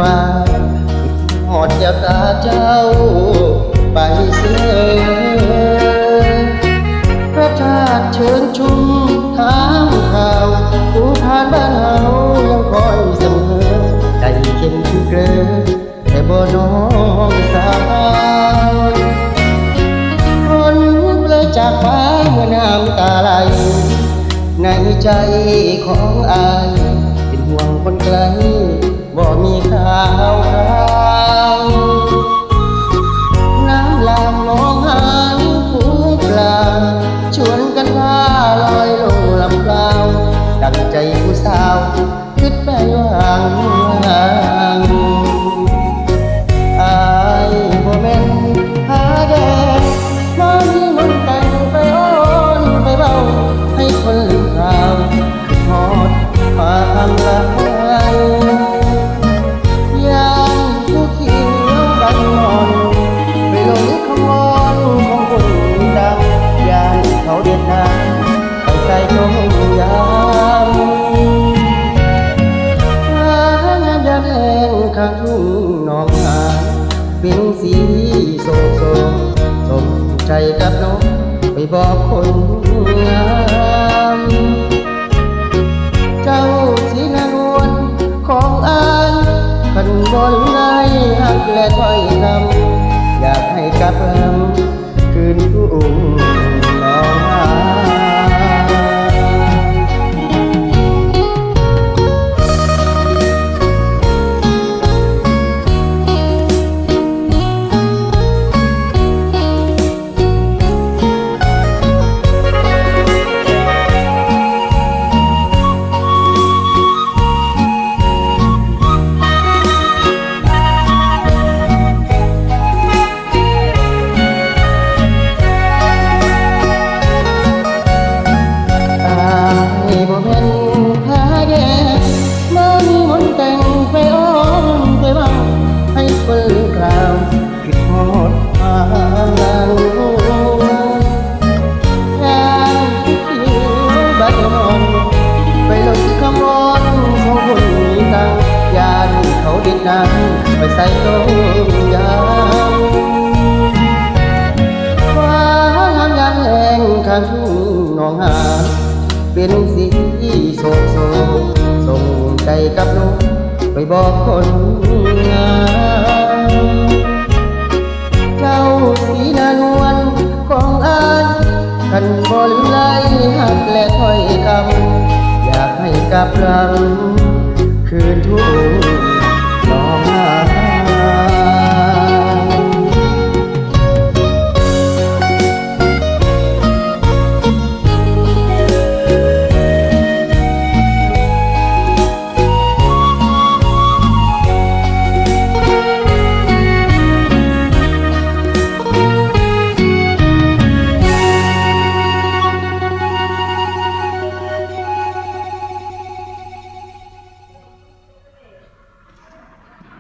ฟ้าหอดแก้วตาเจ้าไปเสียพระธาตุเชิญชุมถามข่าวผู้ผ่านบ้านเฮายังคอยเสมอใจเข้มคือเกลือแต่บ่น้องสาวคนเลยจากฟ้าเมื่อน้ำตาไหลในใจของอายเป็นห่วงคนไกลบ่มีข่าวคราวน้ำลางมองหาผู้ปลาชวนกันพาลอยลงลำเปล่าดังใจผู้สาวคิดไปว่างอายบ่แม่นหาแดงน้องมีมนต์แต่งไปอ้อนไปเบาให้คนลืมข่าวคือฮอดความละยามผู้เขียวดังนอนไปหลงขมอนของคนดังยานเขาเด็ดนาไปใส่ตรงยามหางามยามแห้งข้างทุ่งหนองหานเป็นสีโศกโศกสมใจกับน้องไปบอกคนงามเจ้าสีนวลของอายขันบนไล่หักและถ้อยคำอยากให้กลับลำคืนทุ่งหนองหานเขาดินน้ำไปใส่ต้มยำฟ้างามยามแห้งข้างทุ่งหนองหานเป็นสีโศกโศกส่งใจกับน้องไปบอกคนงามเจ้าสีนวลของอายขันบนไล่หักและถ้อยคำอยากให้กลับหลังคืนทุ่ง